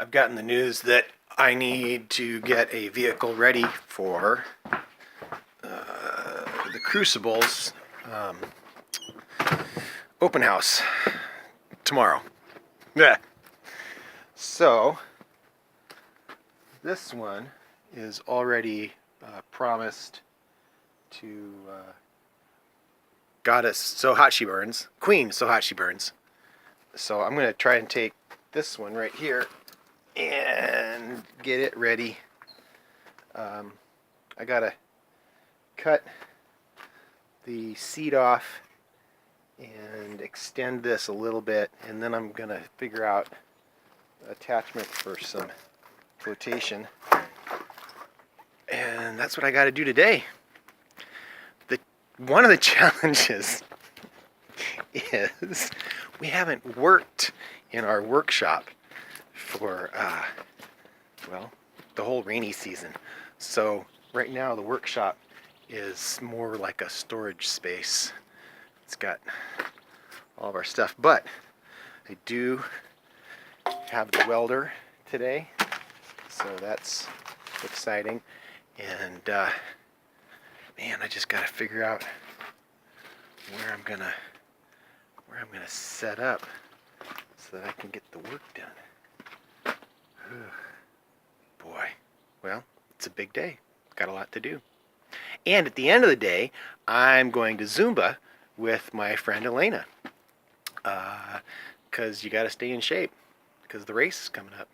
I've gotten the news that I need to get a vehicle ready for the Crucible's open house tomorrow. Yeah. So this one is already promised to Goddess So Hot She Burns, Queen So Hot She Burns. So I'm going to try and take this one right here and get it ready. I gotta cut the seat off and extend this a little bit, and then I'm gonna figure out attachment for some flotation, and that's what I got to do today. One of the challenges is we haven't worked in our workshop for well, the whole rainy season. So right now the workshop is more like a storage space. It's got all of our stuff, but I do have the welder today, so that's exciting. And man, I just got to figure out where I'm gonna set up so that I can get the work done. Boy, well, it's a big day. Got a lot to do. And at the end of the day, I'm going to Zumba with my friend Elena. Because you got to stay in shape because the race is coming up.